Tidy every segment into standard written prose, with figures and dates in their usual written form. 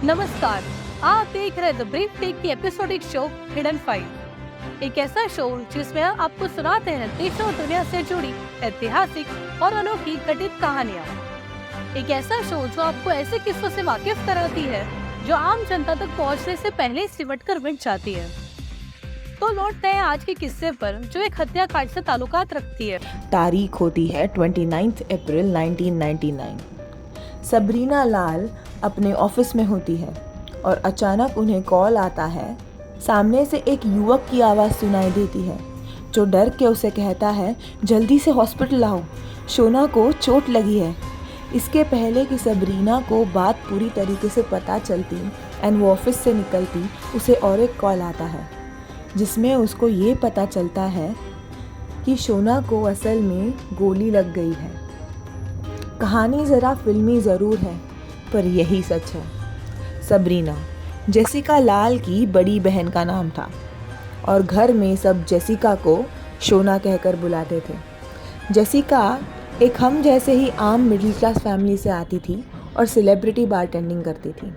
नमस्कार, आप देख रहे हैं द ब्रीफ टेक की एपिसोडिक शो हिडन फाइल, एक ऐसा शो जिसमें आपको सुनाते हैं देश और दुनिया से जुड़ी ऐतिहासिक और अनोखी घटित कहानियाँ। एक ऐसा शो जो आपको ऐसे किस्सों से वाकिफ कराती है जो आम जनता तक पहुँचने से पहले सिमट कर मिट जाती है। तो लौटते हैं आज के किस्से पर जो एक हत्याकांड से ताल्लुकात रखती है। तारीख होती है 29 अप्रैल 1999। सबरीना लाल अपने ऑफिस में होती है और अचानक उन्हें कॉल आता है। सामने से एक युवक की आवाज़ सुनाई देती है जो डर के उसे कहता है, जल्दी से हॉस्पिटल आओ, शोना को चोट लगी है। इसके पहले कि सबरीना को बात पूरी तरीके से पता चलती एंड वो ऑफिस से निकलती, उसे और एक कॉल आता है जिसमें उसको ये पता चलता है कि शोना को असल में गोली लग गई है। कहानी ज़रा फिल्मी ज़रूर है पर यही सच है। सबरीना जेसिका लाल की बड़ी बहन का नाम था और घर में सब जेसिका को शोना कहकर बुलाते थे। जेसिका एक हम जैसे ही आम मिडिल क्लास फैमिली से आती थी और सेलिब्रिटी बारटेंडिंग करती थी।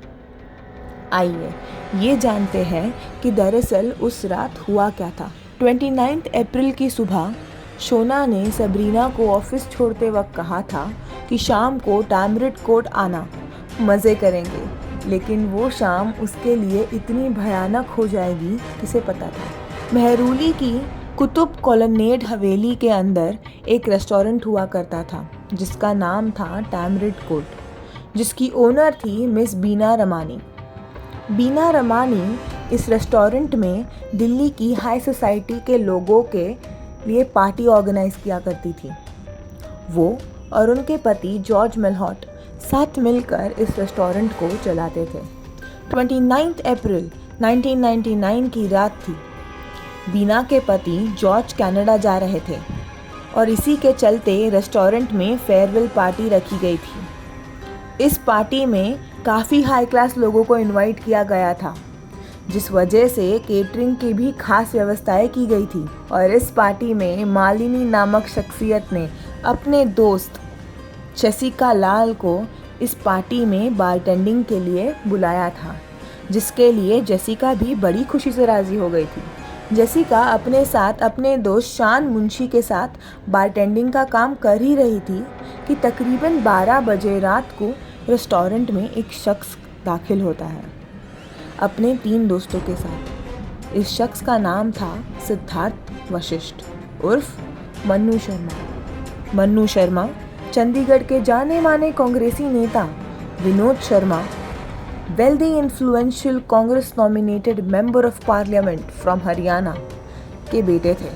आइए ये जानते हैं कि दरअसल उस रात हुआ क्या था। 29 अप्रैल की सुबह शोना ने सबरीना को ऑफिस छोड़ते वक्त कहा था कि शाम को टैमरिड कोर्ट आना, मज़े करेंगे। लेकिन वो शाम उसके लिए इतनी भयानक हो जाएगी किसे पता था। मेहरूली की कुतुब कॉलोनेड हवेली के अंदर एक रेस्टोरेंट हुआ करता था जिसका नाम था टैमरिड कोर्ट, जिसकी ओनर थी मिस बीना रमानी। बीना रमानी इस रेस्टोरेंट में दिल्ली की हाई सोसाइटी के लोगों के लिए पार्टी ऑर्गेनाइज किया करती थी। वो और उनके पति जॉर्ज मेलहॉट साथ मिलकर इस रेस्टोरेंट को चलाते थे। 29 अप्रैल 1999 की रात थी। बीना के पति जॉर्ज कनाडा जा रहे थे और इसी के चलते रेस्टोरेंट में फेयरवेल पार्टी रखी गई थी। इस पार्टी में काफ़ी हाई क्लास लोगों को इनवाइट किया गया था, जिस वजह से केटरिंग की भी खास व्यवस्थाएं की गई थी। और इस पार्टी में मालिनी नामक शख्सियत ने अपने दोस्त जेसिका लाल को इस पार्टी में बारटेंडिंग के लिए बुलाया था, जिसके लिए जेसिका भी बड़ी खुशी से राज़ी हो गई थी। जेसिका अपने साथ अपने दोस्त शान मुंशी के साथ बारटेंडिंग का काम कर ही रही थी कि तकरीबन 12 बजे रात को रेस्टोरेंट में एक शख्स दाखिल होता है अपने 3 दोस्तों के साथ। इस शख्स का नाम था सिद्धार्थ वशिष्ठ उर्फ मन्नू शर्मा। मन्नू शर्मा चंडीगढ़ के जाने माने कांग्रेसी नेता Vinod Sharma, wealthy influential Congress nominated member of parliament from Haryana के बेटे थे।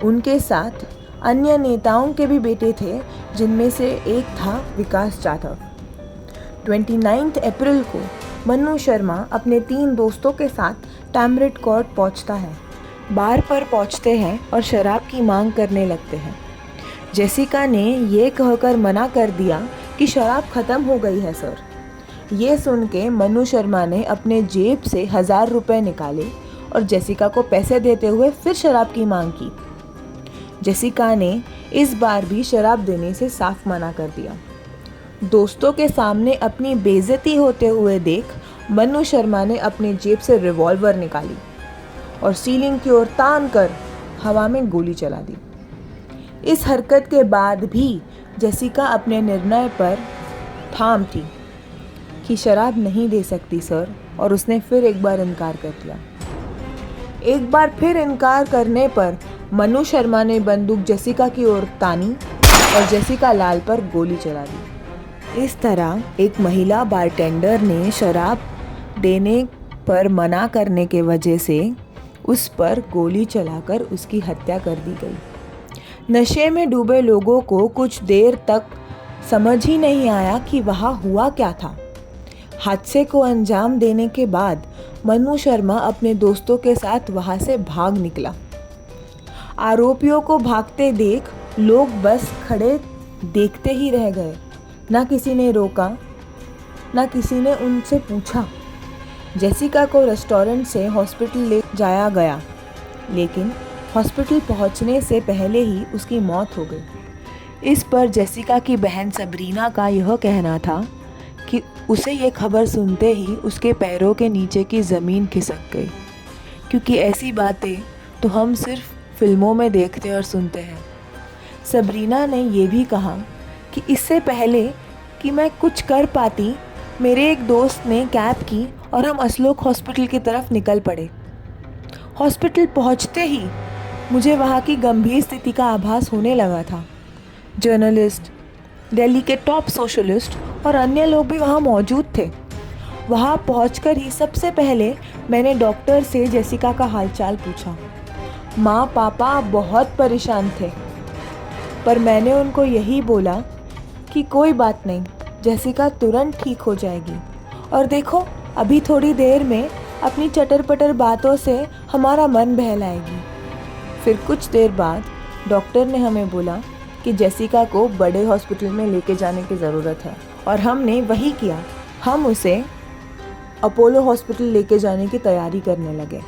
उनके साथ अन्य नेताओं के भी बेटे थे, जिनमें से एक था विकास जाधव। 29 अप्रैल को मन्नू शर्मा अपने 3 दोस्तों के साथ टैमरिड कोर्ट पहुंचता है। बार पर पहुंचते हैं और शराब की मांग करने लगते हैं। जेसिका ने ये कहकर मना कर दिया कि शराब ख़त्म हो गई है सर। ये सुन के मन्नू शर्मा ने अपने जेब से 1000 रुपये निकाले और जेसिका को पैसे देते हुए फिर शराब की मांग की। जेसिका ने इस बार भी शराब देने से साफ मना कर दिया। दोस्तों के सामने अपनी बेइज्जती होते हुए देख मन्नू शर्मा ने अपने जेब से रिवॉल्वर निकाली और सीलिंग की ओर तान कर हवा में गोली चला दी। इस हरकत के बाद भी जेसिका अपने निर्णय पर ठाम थी कि शराब नहीं दे सकती सर, और उसने फिर एक बार इनकार कर दिया। एक बार फिर इनकार करने पर मन्नू शर्मा ने बंदूक जेसिका की ओर तानी और जेसिका लाल पर गोली चला दी। इस तरह एक महिला बारटेंडर ने शराब देने पर मना करने के वजह से उस पर गोली चलाकर उसकी हत्या कर दी गई। नशे में डूबे लोगों को कुछ देर तक समझ ही नहीं आया कि वहाँ हुआ क्या था। हादसे को अंजाम देने के बाद मन्नू शर्मा अपने दोस्तों के साथ वहाँ से भाग निकला। आरोपियों को भागते देख लोग बस खड़े देखते ही रह गए। ना किसी ने रोका, ना किसी ने उनसे पूछा। जेसिका को रेस्टोरेंट से हॉस्पिटल ले जाया गया, लेकिन हॉस्पिटल पहुंचने से पहले ही उसकी मौत हो गई। इस पर जेसिका की बहन सबरीना का यह कहना था कि उसे ये खबर सुनते ही उसके पैरों के नीचे की ज़मीन खिसक गई, क्योंकि ऐसी बातें तो हम सिर्फ फिल्मों में देखते और सुनते हैं। सबरीना ने ये भी कहा कि इससे पहले कि मैं कुछ कर पाती, मेरे एक दोस्त ने कैब की और हम असलोक हॉस्पिटल की तरफ निकल पड़े। हॉस्पिटल पहुंचते ही मुझे वहाँ की गंभीर स्थिति का आभास होने लगा था। जर्नलिस्ट, दिल्ली के टॉप सोशलिस्ट और अन्य लोग भी वहाँ मौजूद थे। वहाँ पहुंचकर ही सबसे पहले मैंने डॉक्टर से जेसिका का हालचाल पूछा। माँ पापा बहुत परेशान थे, पर मैंने उनको यही बोला कि कोई बात नहीं, जेसिका तुरंत ठीक हो जाएगी। और देखो, अभी थोड़ी देर में अपनी चटर पटर बातों से हमारा मन बहलाएगी। फिर कुछ देर बाद डॉक्टर ने हमें बोला कि जेसिका को बड़े हॉस्पिटल में लेके जाने की ज़रूरत है, और हमने वही किया। हम उसे अपोलो हॉस्पिटल लेके जाने की तैयारी करने लगे।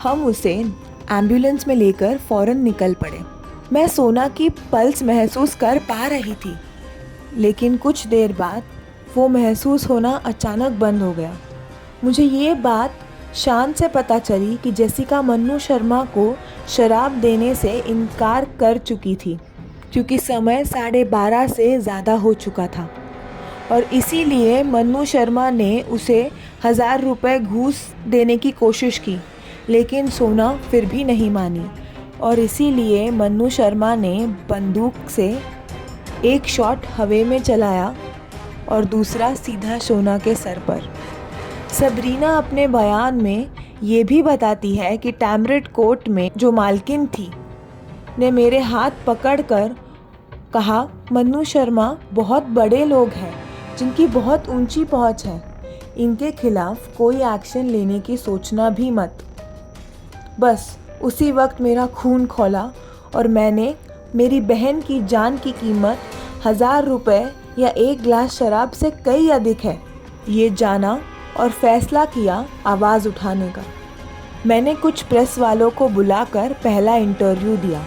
हम उसे एम्बुलेंस में लेकर फ़ौरन निकल पड़े। मैं सोना की पल्स महसूस कर पा रही थी, लेकिन कुछ देर बाद वो महसूस होना अचानक बंद हो गया। मुझे ये बात शान से पता चली कि जेसिका मन्नू शर्मा को शराब देने से इनकार कर चुकी थी, क्योंकि समय 12:30 से ज़्यादा हो चुका था, और इसीलिए मन्नू शर्मा ने उसे 1000 रुपये घूस देने की कोशिश की, लेकिन सोना फिर भी नहीं मानी, और इसीलिए मन्नू शर्मा ने बंदूक से एक शॉट हवा में चलाया और दूसरा सीधा सोना के सर पर। सबरीना अपने बयान में ये भी बताती है कि टैमरिड कोर्ट में जो मालकिन थी ने मेरे हाथ पकड़कर कहा, मन्नू शर्मा बहुत बड़े लोग हैं जिनकी बहुत ऊंची पहुंच है, इनके खिलाफ कोई एक्शन लेने की सोचना भी मत। बस उसी वक्त मेरा खून खौला और मैंने मेरी बहन की जान की कीमत 1000 रुपये या एक गिलास शराब से कई अधिक है, ये जाना और फैसला किया आवाज़ उठाने का। मैंने कुछ प्रेस वालों को बुलाकर पहला इंटरव्यू दिया।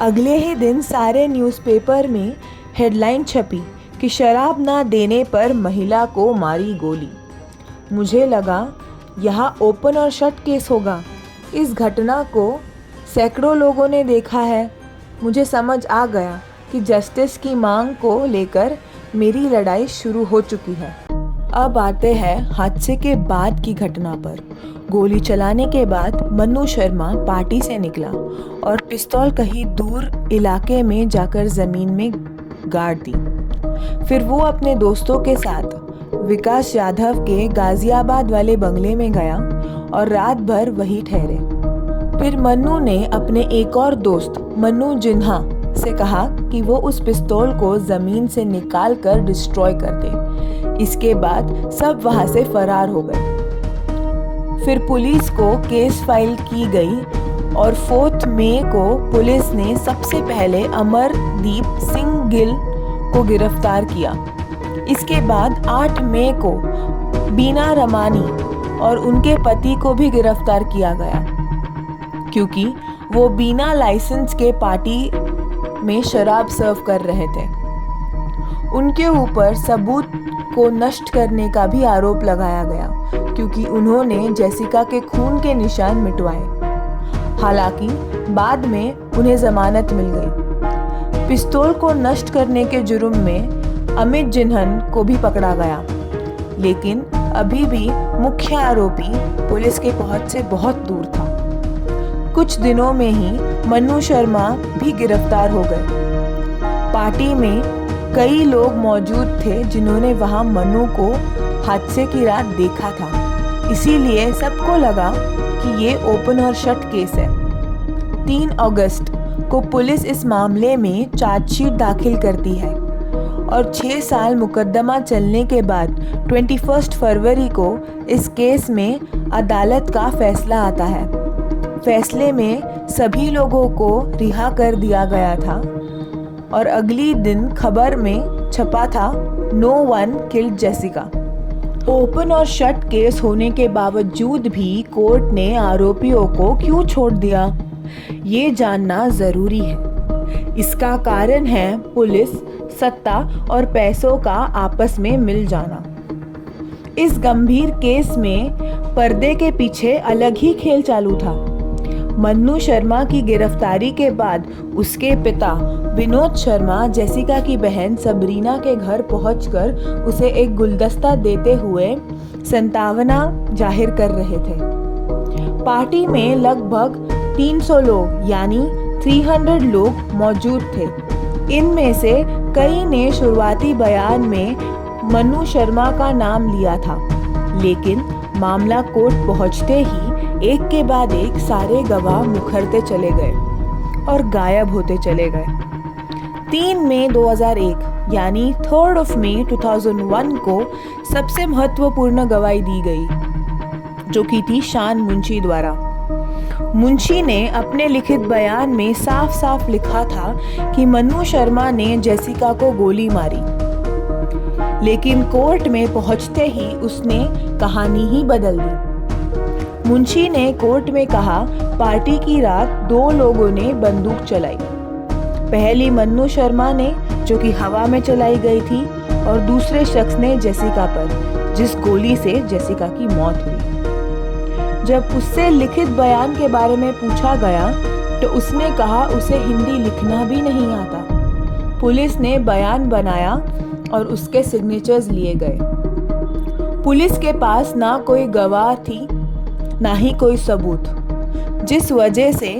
अगले ही दिन सारे न्यूज़पेपर में हेडलाइन छपी कि शराब ना देने पर महिला को मारी गोली। मुझे लगा यहाँ ओपन और शट केस होगा। इस घटना को सैकड़ों लोगों ने देखा है। मुझे समझ आ गया कि जस्टिस की मांग को लेकर मेरी लड़ाई शुरू हो चुकी है। अब आते हैं हादसे के बाद की घटना पर। गोली चलाने के बाद मन्नू शर्मा पार्टी से निकला और पिस्तौल कहीं दूर इलाके में जाकर ज़मीन में गाड़ दी। फिर वो अपने दोस्तों के साथ विकास यादव के गाजियाबाद वाले बंगले में गया और रात भर वहीं ठहरे। फिर मन्नू ने अपने एक और दोस्त मन्नू जिन्हा से कहा कि वो उस पिस्तौल को ज़मीन से निकाल कर डिस्ट्रॉय कर दे। इसके बाद सब वहाँ से फरार हो गए। फिर पुलिस को केस फाइल की गई और 4 मई को पुलिस ने सबसे पहले अमरदीप सिंह गिल को गिरफ्तार किया। इसके बाद 8 मई को बीना रमानी और उनके पति को भी गिरफ्तार किया गया, क्योंकि वो बिना लाइसेंस के पार्टी में शराब सर्व कर रहे थे। उनके ऊपर सबूत को नष्ट करने का भी आरोप लगाया गया, क्योंकि उन्होंने जेसिका के खून के निशान मिटवाए। हालांकि बाद में उन्हें जमानत मिल गई। पिस्तौल को नष्ट करने के जुर्म में अमित जिन्हन को भी पकड़ा गया, लेकिन अभी भी मुख्य आरोपी पुलिस के पहुंच से बहुत दूर था। कुछ दिनों में ही मन्नू शर्मा भी गिरफ्तार हो गए। पार्टी में कई लोग मौजूद थे जिन्होंने वहां मन्नू को हादसे की रात देखा था, इसीलिए सबको लगा कि ये ओपन और शट केस है। 3 अगस्त को पुलिस इस मामले में चार्जशीट दाखिल करती है और 6 साल मुकदमा चलने के बाद 21 फरवरी को इस केस में अदालत का फैसला आता है। फैसले में सभी लोगों को रिहा कर दिया गया था और अगली दिन खबर में छपा था, no one killed Jessica. Open और शट केस होने के बावजूद भी कोर्ट ने आरोपियों को क्यों छोड़ दिया, ये जानना ज़रूरी है। इसका कारण है पुलिस सत्ता और पैसों का आपस में मिल जाना। इस गंभीर केस में पर्दे के पीछे अलग ही खेल चालू था। मन्नू शर्मा की गिरफ्तारी के बाद उसके पिता विनोद शर्मा जेसिका की बहन सबरीना के घर पहुंचकर उसे एक गुलदस्ता देते हुए संतावना जाहिर कर रहे थे। पार्टी में लगभग 300 लोग यानी 300 लोग मौजूद थे। इनमें से कई ने शुरुआती बयान में मन्नू शर्मा का नाम लिया था, लेकिन मामला कोर्ट पहुंचते ही एक के बाद एक सारे गवाह मुखरते चले गए और गायब होते चले गए। 3 मई 2001 यानी 3 मई 2001 को सबसे महत्वपूर्ण गवाही दी गई, जो की थी शान मुंशी द्वारा। मुंशी ने अपने लिखित बयान में साफ साफ लिखा था कि मन्नू शर्मा ने जेसिका को गोली मारी, लेकिन कोर्ट में पहुंचते ही उसने कहानी ही बदल दी। मुंशी ने कोर्ट में कहा, पार्टी की रात 2 लोगों ने बंदूक चलाई। पहली मन्नू शर्मा ने, जो कि हवा में चलाई गई थी, और दूसरे शख्स ने जेसिका पर, जिस गोली से जेसिका की मौत हुई। जब उससे लिखित बयान के बारे में पूछा गया तो उसने कहा उसे हिंदी लिखना भी नहीं आता। पुलिस ने बयान बनाया और उसके सिग्नेचर्स लिए गए। पुलिस के पास ना कोई गवाह थी ना ही कोई सबूत, जिस वजह से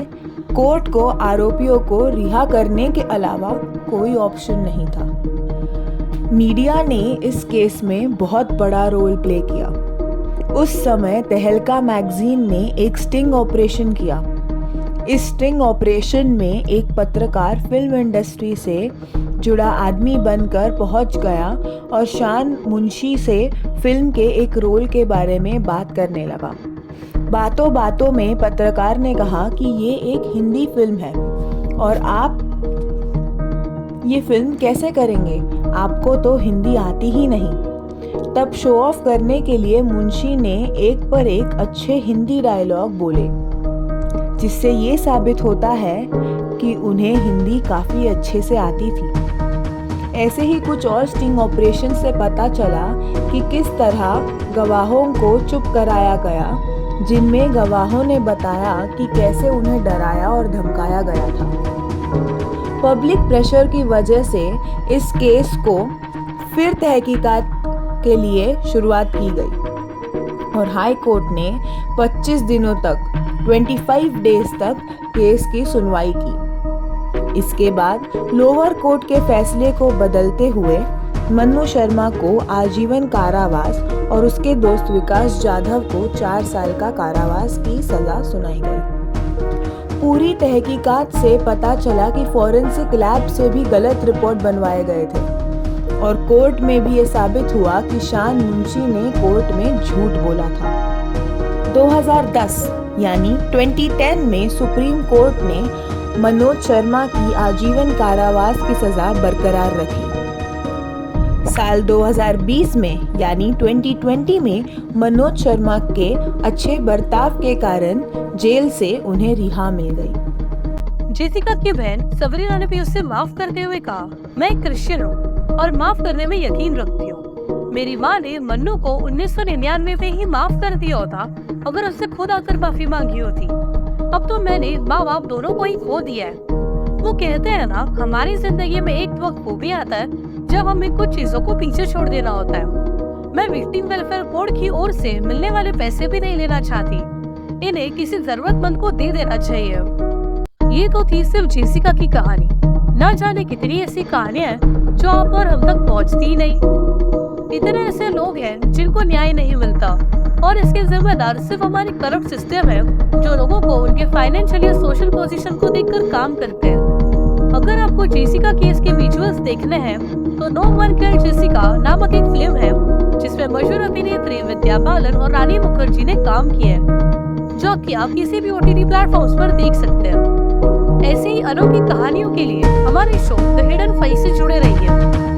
कोर्ट को आरोपियों को रिहा करने के अलावा कोई ऑप्शन नहीं था। मीडिया ने इस केस में बहुत बड़ा रोल प्ले किया। उस समय तहलका मैगजीन ने एक स्टिंग ऑपरेशन किया। इस स्टिंग ऑपरेशन में एक पत्रकार फिल्म इंडस्ट्री से जुड़ा आदमी बनकर पहुंच गया और शान मुंशी से फिल्म के एक रोल के बारे में बात करने लगा। बातों बातों में पत्रकार ने कहा कि ये एक हिंदी फिल्म है और आप ये फिल्म कैसे करेंगे, आपको तो हिंदी आती ही नहीं। तब शो ऑफ करने के लिए मुंशी ने एक पर एक अच्छे हिंदी डायलॉग बोले, जिससे ये साबित होता है कि उन्हें हिंदी काफ़ी अच्छे से आती थी। ऐसे ही कुछ और स्टिंग ऑपरेशन से पता चला कि किस तरह गवाहों को चुप कराया गया, जिनमें गवाहों ने बताया कि कैसे उन्हें डराया और धमकाया गया था। पब्लिक प्रेशर की वजह से इस केस को फिर तहकीकात के लिए शुरुआत की गई और हाई कोर्ट ने 25 दिनों तक 25 डेज तक केस की सुनवाई की। इसके बाद लोअर कोर्ट के फैसले को बदलते हुए मन्नू शर्मा को आजीवन कारावास और उसके दोस्त विकास जाधव को 4 साल का कारावास की सजा सुनाई गई। पूरी तहकीकात से पता चला कि फॉरेंसिक लैब से भी गलत रिपोर्ट बनवाए गए थे और कोर्ट में भी ये साबित हुआ कि शान मुंशी ने कोर्ट में झूठ बोला था। 2010 यानी 2010 में सुप्रीम कोर्ट ने मनोज शर्मा की आजीवन कारावास की सजा बरकरार रखी। साल 2020 में यानी 2020 में मनोज शर्मा के अच्छे बर्ताव के कारण जेल से उन्हें रिहा मिल गई। जेसिका की बहन सबरीना ने भी उसे माफ करते हुए कहा, मैं एक क्रिश्चियन हूँ और माफ करने में यकीन रखती हूँ। मेरी माँ ने मन्नू को 1999 में ही माफ कर दिया होता अगर उससे खुद आकर माफी मांगी होती। अब तो मैंने माँ बाप दोनों को ही खो दिया है। वो कहते हैं ना, हमारी जिंदगी में एक वक्त वो भी आता है जब हमें कुछ चीजों को पीछे छोड़ देना होता है। मैं विक्टिम वेलफेयर बोर्ड की ओर से मिलने वाले पैसे भी नहीं लेना चाहती, इन्हें किसी जरूरतमंद को दे देना चाहिए। ये तो थी सिर्फ जेसिका की कहानी। न जाने कितनी ऐसी कहानियां हैं जो आप और हम तक पहुंचती ही नहीं। इतने ऐसे लोग हैं जिनको न्याय नहीं मिलता और इसके जिम्मेदार सिर्फ हमारी करप्ट सिस्टम है, जो लोगों को उनके फाइनेंशियल या सोशल पोजीशन को देखकर काम करते हैं। अगर आपको जेसिका केस के विजुअल्स देखने हैं तो नो वन केयर्ड जेसिका नामक एक फिल्म है जिसमें मशहूर अभिनेत्री विद्या बालन और रानी मुखर्जी ने काम किया है, जो कि आप किसी भी OTT प्लेटफॉर्म्स पर देख सकते हैं। ऐसी ही अनोखी कहानियों के लिए हमारे शो द हिडन 5 से जुड़े रहिए।